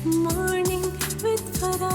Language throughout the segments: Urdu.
Morning with Farah.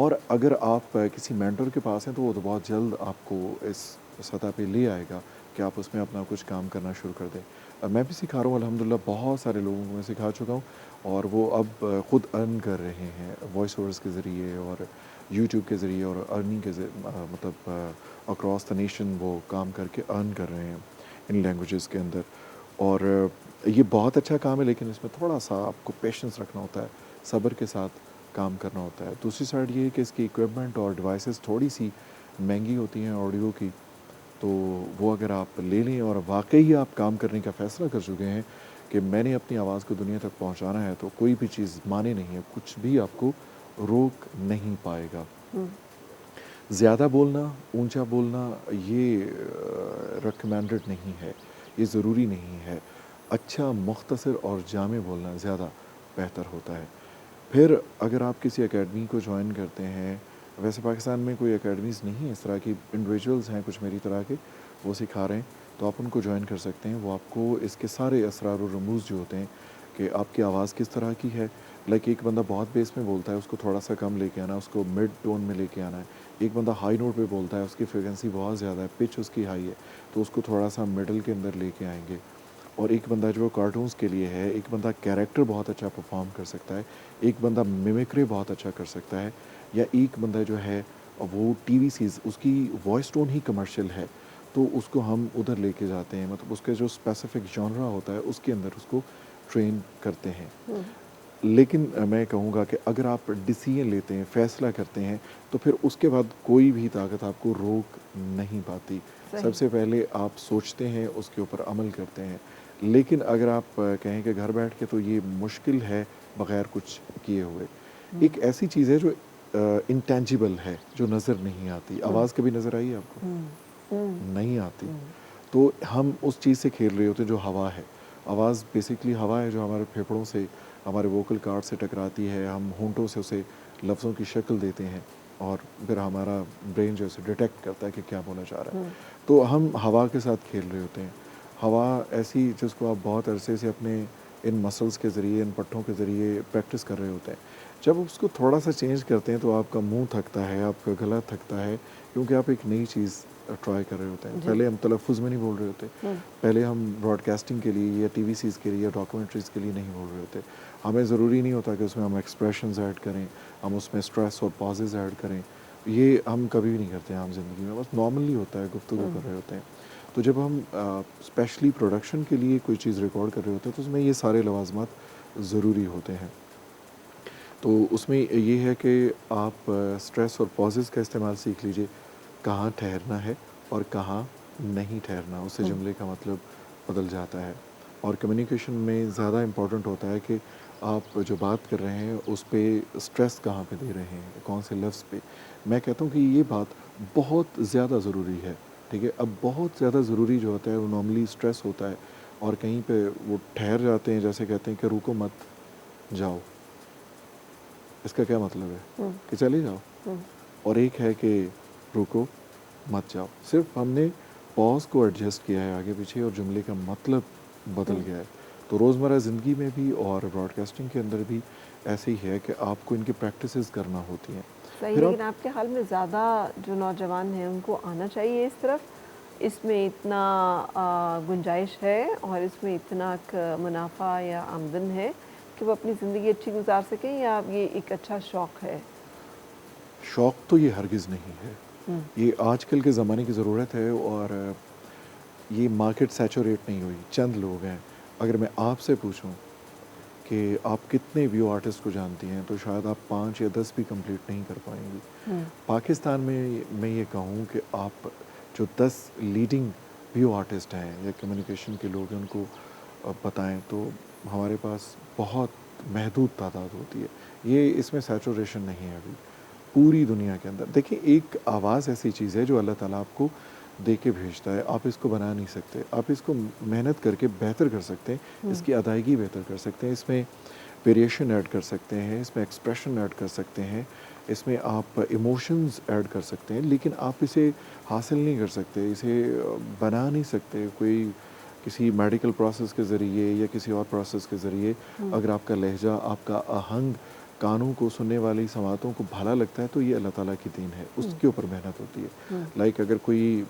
اور اگر آپ کسی مینٹر کے پاس ہیں تو وہ تو بہت جلد آپ کو اس سطح پہ لے آئے گا کہ آپ اس میں اپنا کچھ کام کرنا شروع کر دیں. میں بھی سکھا رہا ہوں الحمدللہ, بہت سارے لوگوں کو میں سکھا چکا ہوں اور وہ اب خود ارن کر رہے ہیں وائس اوورس کے ذریعے اور یوٹیوب کے ذریعے اور ارننگ کے مطلب اکراس دا نیشن وہ کام کر کے ارن کر رہے ہیں ان لینگویجز کے اندر. اور یہ بہت اچھا کام ہے, لیکن اس میں تھوڑا سا آپ کو پیشنس رکھنا ہوتا ہے, صبر کے ساتھ کام کرنا ہوتا ہے. دوسری سائڈ یہ ہے کہ اس کی اکوپمنٹ اور ڈیوائسز تھوڑی سی مہنگی ہوتی ہیں آڈیو کی, تو وہ اگر آپ لے لیں اور واقعی آپ کام کرنے کا فیصلہ کر چکے ہیں کہ میں نے اپنی آواز کو دنیا تک پہنچانا ہے, تو کوئی بھی چیز مانے نہیں ہے, کچھ بھی آپ کو روک نہیں پائے گا. زیادہ بولنا, اونچا بولنا یہ ریکمینڈڈ نہیں ہے, یہ ضروری نہیں ہے. اچھا مختصر اور جامع بولنا زیادہ بہتر ہوتا ہے. پھر اگر آپ کسی اکیڈمی کو جوائن کرتے ہیں, ویسے پاکستان میں کوئی اکیڈمیز نہیں ہیں اس طرح کی, انڈیویجولز ہیں کچھ میری طرح کے, وہ سکھا رہے ہیں, تو آپ ان کو جوائن کر سکتے ہیں. وہ آپ کو اس کے سارے اسرار و رموز جو ہوتے ہیں کہ آپ کی آواز کس طرح کی ہے, لائک ایک بندہ بہت بیس میں بولتا ہے, اس کو تھوڑا سا کم لے کے آنا ہے, اس کو مڈ ٹون میں لے کے آنا ہے. ایک بندہ ہائی نوٹ پہ بولتا ہے, اس کی فریکوینسی بہت زیادہ ہے, پچ اس کی ہائی ہے, تو اس کو تھوڑا سا مڈل کے اندر لے کے آئیں گے. اور ایک بندہ جو کارٹونز کے لیے ہے, ایک بندہ کیریکٹر بہت اچھا پرفارم کر سکتا ہے, ایک بندہ میمکری بہت اچھا کر سکتا ہے, یا ایک بندہ جو ہے وہ ٹی وی سیز, اس کی وائس ٹون ہی کمرشل ہے, تو اس کو ہم ادھر لے کے جاتے ہیں. مطلب اس کے جو اسپیسیفک جانرا ہوتا ہے اس کے اندر اس کو ٹرین کرتے ہیں. لیکن میں کہوں گا کہ اگر آپ ڈیسیژن لیتے ہیں, فیصلہ کرتے ہیں, تو پھر اس کے بعد کوئی بھی طاقت آپ کو روک نہیں پاتی. سب سے پہلے آپ سوچتے ہیں, اس کے اوپر عمل کرتے ہیں. لیکن اگر آپ کہیں کہ گھر بیٹھ کے, تو یہ مشکل ہے بغیر کچھ کیے ہوئے. ایک ایسی چیز ہے جو انٹینجیبل ہے, جو نظر نہیں آتی. آواز کبھی نظر آئی ہے آپ کو؟ نہیں آتی. تو ہم اس چیز سے کھیل رہے ہوتے ہیں جو ہوا ہے. آواز بیسکلی ہوا ہے جو ہمارے پھیپھڑوں سے, ہمارے ووکل کارڈ سے ٹکراتی ہے, ہم ہونٹوں سے اسے لفظوں کی شکل دیتے ہیں, اور پھر ہمارا برین جو اسے ڈیٹیکٹ کرتا ہے کہ کیا بولا جا رہا ہے. تو ہم ہوا کے ساتھ کھیل رہے ہوتے ہیں. ہوا ایسی جس کو آپ بہت عرصے سے اپنے ان مسلس کے ذریعے, ان پٹھوں کے ذریعے پریکٹس کر رہے ہوتے ہیں. جب اس کو تھوڑا سا چینج کرتے ہیں تو آپ کا منہ تھکتا ہے, آپ کا گلا تھکتا ہے, کیونکہ آپ ایک نئی چیز ٹرائی کر رہے ہوتے ہیں. پہلے ہم تلفظ میں نہیں بول رہے ہوتے, پہلے ہم براڈ کاسٹنگ کے لیے یا ٹی وی سیز کے لیے یا ڈاکومنٹریز کے لیے نہیں بول رہے ہوتے. ہمیں ضروری نہیں ہوتا کہ اس میں ہم ایکسپریشنز ایڈ کریں, ہم اس میں اسٹریس اور پازز ایڈ کریں. یہ ہم کبھی بھی نہیں کرتے عام زندگی میں, بس نارملی ہوتا ہے, گفتگو کر رہے ہوتے ہیں. تو جب ہم اسپیشلی پروڈکشن کے لیے کوئی چیز ریکارڈ کر رہے ہوتے ہیں, تو اس میں یہ سارے لوازمات ضروری ہوتے ہیں. تو اس میں یہ ہے کہ آپ اسٹریس اور پازز کا استعمال سیکھ لیجئے, کہاں ٹھہرنا ہے اور کہاں نہیں ٹھہرنا. اس سے جملے کا مطلب بدل جاتا ہے. اور کمیونیکیشن میں زیادہ امپورٹنٹ ہوتا ہے کہ آپ جو بات کر رہے ہیں اس پہ اسٹریس کہاں پہ دے رہے ہیں, کون سے لفظ پہ. میں کہتا ہوں کہ یہ بات بہت زیادہ ضروری ہے, ٹھیک ہے. اب بہت زیادہ ضروری جو ہوتا ہے وہ نارملی اسٹریس ہوتا ہے, اور کہیں پہ وہ ٹھہر جاتے ہیں, جیسے کہتے ہیں کہ رکو مت جاؤ. اس کا کیا مطلب ہے کہ چلے جاؤ, اور ایک ہے کہ رکو مت جاؤ. صرف ہم نے پاز کو ایڈجسٹ کیا ہے آگے پیچھے, اور جملے کا مطلب بدل گیا ہے. تو روزمرہ زندگی میں بھی اور براڈ کاسٹنگ کے اندر بھی ایسے ہی ہے کہ آپ کو ان کی پریکٹسز کرنا ہوتی ہیں. صحیح. لیکن آپ کے خیال میں زیادہ جو نوجوان ہیں ان کو آنا چاہیے اس طرف, اس میں اتنا گنجائش ہے اور اس میں اتنا منافع یا آمدن ہے کہ وہ اپنی زندگی اچھی گزار سکیں, یا یہ ایک اچھا شوق ہے؟ شوق تو یہ ہرگز نہیں ہے, یہ آج کل کے زمانے کی ضرورت ہے. اور یہ مارکیٹ سیچوریٹ نہیں ہوئی, چند لوگ ہیں. اگر میں آپ سے پوچھوں کہ آپ کتنے ویو آرٹسٹ کو جانتی ہیں, تو شاید آپ 5 یا 10 بھی کمپلیٹ نہیں کر پائیں گی. پاکستان میں یہ کہوں کہ آپ جو 10 لیڈنگ ویو آرٹسٹ ہیں یا کمیونیکیشن کے لوگ ہیں ان کو بتائیں, تو ہمارے پاس بہت محدود تعداد ہوتی ہے. یہ اس میں سیچوریشن نہیں ہے ابھی پوری دنیا کے اندر. دیکھیں, ایک آواز ایسی چیز ہے جو اللہ تعالیٰ آپ کو دے کے بھیجتا ہے. آپ اس کو بنا نہیں سکتے, آپ اس کو محنت کر کے بہتر کر سکتے ہیں, اس کی ادائیگی بہتر کر سکتے ہیں, اس میں ویریشن ایڈ کر سکتے ہیں, اس میں ایکسپریشن ایڈ کر سکتے ہیں, اس میں آپ ایموشنز ایڈ کر سکتے ہیں. لیکن آپ اسے حاصل نہیں کر سکتے, اسے بنا نہیں سکتے کوئی کسی میڈیکل پروسیس کے ذریعے یا کسی اور پروسیس کے ذریعے. اگر آپ کا لہجہ, آپ کا آہنگ کانوں کو سننے والی سماعتوں کو بھلا لگتا ہے تو یہ اللہ تعالیٰ کی دین ہے, اس کے اوپر محنت ہوتی ہے. لائک اگر کوئی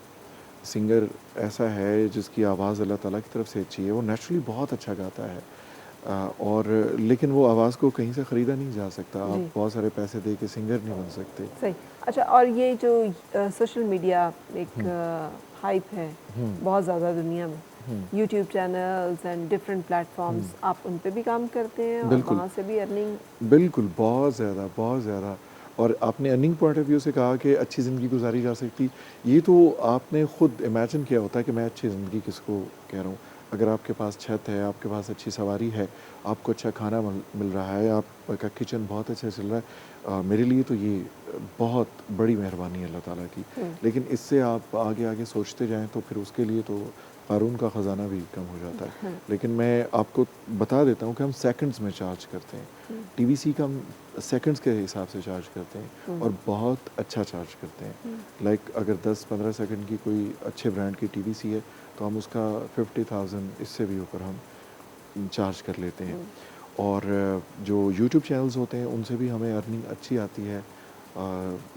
سنگر ایسا ہے جس کی آواز اللہ تعالیٰ کی طرف سے اچھی ہے, وہ نیچرلی بہت اچھا گاتا ہے, اور لیکن وہ آواز کو کہیں سے خریدا نہیں جا سکتا. آپ بہت سارے پیسے دے کے سنگر نہیں بن سکتے. صحیح. اچھا, اور یہ جو سوشل میڈیا ایک ہائپ ہے بہت زیادہ دنیا میں, YouTube channels and different platforms, آپ ان پہ بھی کام کرتے ہیں اور وہاں سے بھی ارننگ؟ بالکل, بہت زیادہ بہت زیادہ. اور آپ نے ارننگ پوائنٹ آف ویو سے کہا کہ اچھی زندگی گزاری جا سکتی, یہ تو آپ نے خود امیجن کیا ہوتا ہے کہ میں اچھی زندگی کس کو کہہ رہا ہوں. اگر آپ کے پاس چھت ہے, آپ کے پاس اچھی سواری ہے, آپ کو اچھا کھانا مل رہا ہے, آپ کا کچن بہت اچھا چل رہا ہے, میرے لیے تو یہ بہت بڑی مہربانی ہے اللہ تعالیٰ کی. لیکن اس سے آپ آگے آگے سوچتے جائیں تو پھر اس کے لیے تو قارون کا خزانہ بھی کم ہو جاتا ہے. لیکن میں آپ کو بتا دیتا ہوں کہ ہم سیکنڈز میں چارج کرتے ہیں. ٹی وی سی کا ہم سیکنڈز کے حساب سے چارج کرتے ہیں اور بہت اچھا چارج کرتے ہیں. لائک اگر 10-15 سیکنڈ کی کوئی اچھے برانڈ کی ٹی وی سی ہے تو ہم اس کا 50,000 اس سے بھی اوپر ہم چارج کر لیتے ہیں. اور جو یوٹیوب چینلز ہوتے ہیں ان سے بھی ہمیں ارننگ اچھی آتی ہے,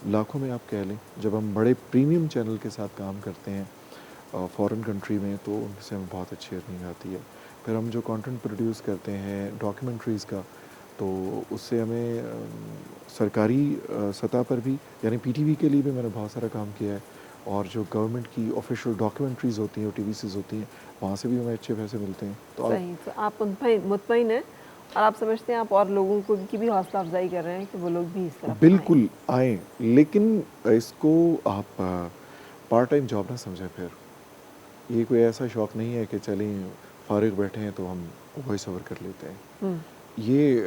لاکھوں میں آپ کہہ لیں. جب ہم بڑے پریمیم چینل کے ساتھ کام کرتے ہیں فارن کنٹری میں تو ان سے ہمیں بہت اچھی ارننگ آتی ہے. پھر ہم جو کانٹینٹ پروڈیوس کرتے ہیں ڈاکیومنٹریز کا, تو اس سے ہمیں سرکاری سطح پر بھی, یعنی پی ٹی وی کے لیے بھی میں نے بہت سارا کام کیا ہے, اور جو گورنمنٹ کی آفیشیل ڈاکیومنٹریز ہوتی ہیں اور ٹی وی سیز ہوتی ہیں وہاں سے بھی ہمیں اچھے پیسے ملتے ہیں. تو صحیح, تو آپ مطمئن ہیں اور آپ سمجھتے ہیں آپ اور لوگوں کو کی بھی حوصلہ افزائی کر رہے ہیں کہ وہ لوگ بھی اس طرف بالکل آئیں, لیکن اس کو آپ پارٹ ٹائم جاب نہ سمجھیں. پھر یہ کوئی ایسا شوق نہیں ہے کہ چلیں فارغ بیٹھے ہیں تو ہم وائس اوور کر لیتے ہیں. یہ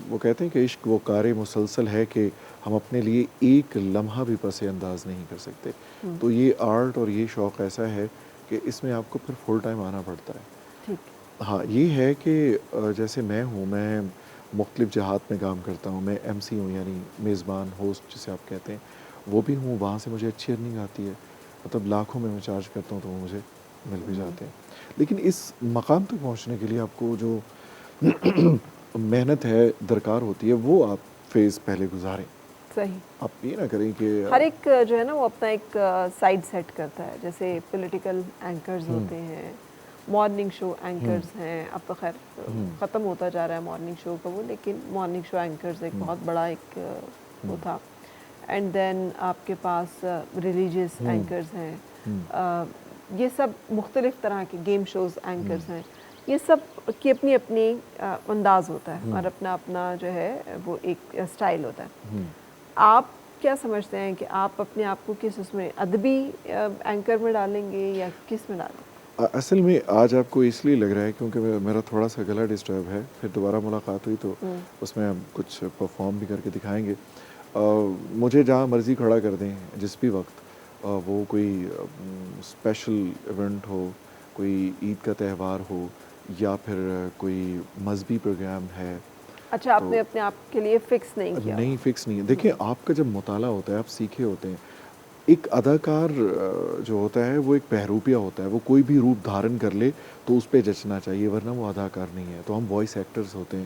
وہ کہتے ہیں کہ عشق وہ کار مسلسل ہے کہ ہم اپنے لیے ایک لمحہ بھی پس انداز نہیں کر سکتے. تو یہ آرٹ اور یہ شوق ایسا ہے کہ اس میں آپ کو پھر فل ٹائم آنا پڑتا ہے. ہاں, یہ ہے کہ جیسے میں ہوں, میں مختلف جہات میں کام کرتا ہوں. میں ایم سی ہوں, یعنی میزبان ہوسٹ جسے آپ کہتے ہیں, وہ بھی ہوں. وہاں سے مجھے اچھی ارننگ آتی ہے, مطلب لاکھوں میں چارج کرتا ہوں تو وہ مجھے مل بھی جاتے ہیں. لیکن اس مقام تک پہنچنے کے لیے آپ کو جو محنت ہے درکار ہوتی ہے وہ آپ فیز پہلے گزاریں. صحیح. آپ یہ نہ کریں کہ ہر ایک جو ہے نا وہ اپنا ایک سائڈ سیٹ کرتا ہے. جیسے پولیٹیکل اینکرز ہوتے ہیں, مارننگ شو اینکرز ہیں, اب تو خیر ختم ہوتا جا رہا ہے مارننگ شو کا وہ, لیکن مارننگ شو اینکرز ایک بہت بڑا ایک وہ تھا. اینڈ دین آپ کے پاس ریلیجیس اینکرز ہیں, یہ سب مختلف طرح کے گیم شوز اینکرز ہیں. یہ سب کی اپنی اپنی انداز ہوتا ہے اور اپنا اپنا جو ہے وہ ایک اسٹائل ہوتا ہے. آپ کیا سمجھتے ہیں کہ آپ اپنے آپ کو کس اس میں ادبی اینکر میں ڈالیں گے یا کس میں ڈالیں گے؟ اصل میں آج آپ کو اس لیے لگ رہا ہے کیونکہ میرا تھوڑا سا گلا ڈسٹرب ہے, پھر دوبارہ ملاقات ہوئی تو اس میں ہم کچھ پرفارم بھی کر کے دکھائیں گے. مجھے جہاں مرضی کھڑا کر دیں جس بھی وقت, وہ کوئی اسپیشل ایونٹ ہو, کوئی عید کا تہوار ہو یا پھر کوئی مذہبی پروگرام ہے. اچھا, آپ نے اپنے آپ کے لیے فکس نہیں کیا؟ نہیں, فکس نہیں ہے. دیکھیں, آپ کا جب مطالعہ ہوتا ہے, آپ سیکھے ہوتے ہیں. ایک اداکار جو ہوتا ہے وہ ایک بہروپیہ ہوتا ہے, وہ کوئی بھی روپ دھارن کر لے تو اس پہ جچنا چاہیے, ورنہ وہ اداکار نہیں ہے. تو ہم وائس ایکٹرز ہوتے ہیں.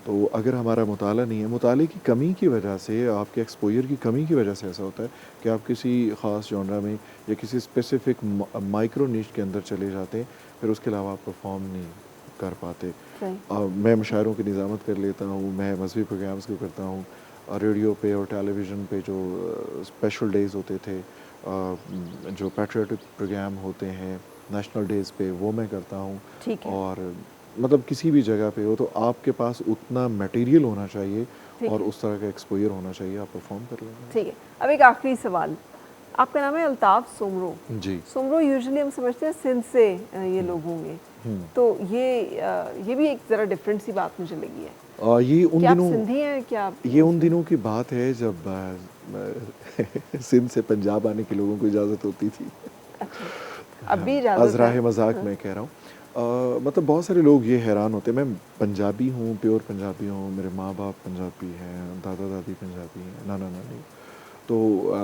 تو اگر ہمارا مطالعہ نہیں ہے, مطالعے کی کمی کی وجہ سے, آپ کے ایکسپوجر کی کمی کی وجہ سے ایسا ہوتا ہے کہ آپ کسی خاص جانرا میں یا کسی اسپیسیفک مائکرو نیش کے اندر چلے جاتے ہیں, پھر اس کے علاوہ آپ پرفارم نہیں کر پاتے. میں مشاعروں کی نظامت کر لیتا ہوں, میں مذہبی پروگرامز کو کرتا ہوں, ریڈیو پہ اور ٹیلی ویژن پہ جو اسپیشل ڈیز ہوتے تھے, جو پیٹریوٹک پروگرام ہوتے ہیں نیشنل ڈیز پہ, وہ میں کرتا ہوں. اور مطلب کسی بھی جگہ پہ ہو تو آپ کے پاس اتنا میٹیریل ہونا چاہیے اور اس طرح کا ایکسپوجر ہونا چاہیے, آپ پرفارم کر لیں گے. ٹھیک ہے. اب ایک آخری سوال, آپ کا نام ہے الطاف سومرو. جی. سومرو یوزلی ہم سمجھتے ہیں سندھ سے یہ لوگ ہوں گے, تو یہ بھی ایک ذرا ڈفرینٹ سی بات مجھے لگی ہے. یہ ان کیا آپ دنوں سندھی ہیں کیا؟ یہ ان دنوں کی بات ہے جب سندھ سے پنجاب آنے کے لوگوں کو اجازت ہوتی تھی. اچھا, اب بھی اجازت ہے؟ ازراہ مذاق میں کہہ رہا ہوں. مطلب بہت سارے لوگ یہ حیران ہوتے ہیں. میں پنجابی ہوں, پیور پنجابی ہوں, میرے ماں باپ پنجابی ہیں, دادا دادی پنجابی ہیں, نانا نانی. تو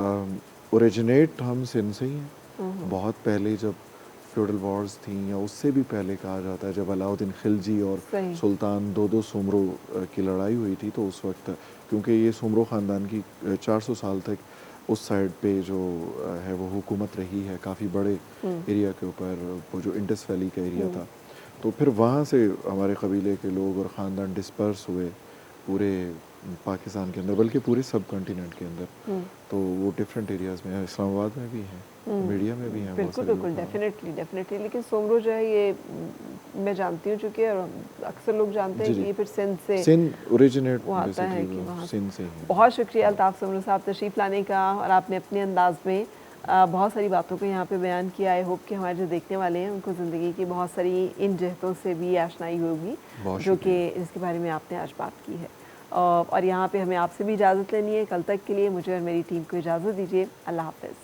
اوریجنیٹ ہم سندھ سے ہی ہیں. بہت پہلے جب فیوڈل وارز تھیں یا اس سے بھی پہلے کہا جاتا ہے جب علاؤدین خلجی اور صحیح. سلطان دودو سومرو کی لڑائی ہوئی تھی تو اس وقت کیونکہ یہ سومرو خاندان کی 400 سال تک اس سائڈ پہ جو ہے وہ حکومت رہی ہے کافی بڑے ایریا کے اوپر، وہ جو انڈس ویلی کا ایریا تھا، تو پھر وہاں سے ہمارے قبیلے کے لوگ اور خاندان ڈسپرس ہوئے پورے پاکستان کے اندر بلکہ پورے سب کنٹیننٹ کے اندر، تو وہ ڈفرینٹ ایریاز میں ہیں، اسلام آباد میں بھی ہیں، میڈیا میں بھی ہیں، بالکل بالکل ڈیفینیٹلی. لیکن سومرو جو ہے یہ میں جانتی ہوں چونکہ اکثر لوگ جانتے ہیں کہ یہ پھر سندھ سے اوریجنیٹ وہ آتا ہے کہ وہاں سندھ سے ہی. بہت شکریہ الطاف سومرو صاحب تشریف لانے کا، اور آپ نے اپنے انداز میں بہت ساری باتوں کو یہاں پہ بیان کیا. آئی ہوپ کہ ہمارے جو دیکھنے والے ہیں ان کو زندگی کی بہت ساری ان جہتوں سے بھی آشنائی ہوگی جو کہ جس کے بارے میں آپ نے آج بات کی ہے. اور یہاں پہ ہمیں آپ سے بھی اجازت لینی ہے. کل تک کے لیے مجھے اور میری ٹیم کو اجازت دیجیے. اللہ حافظ.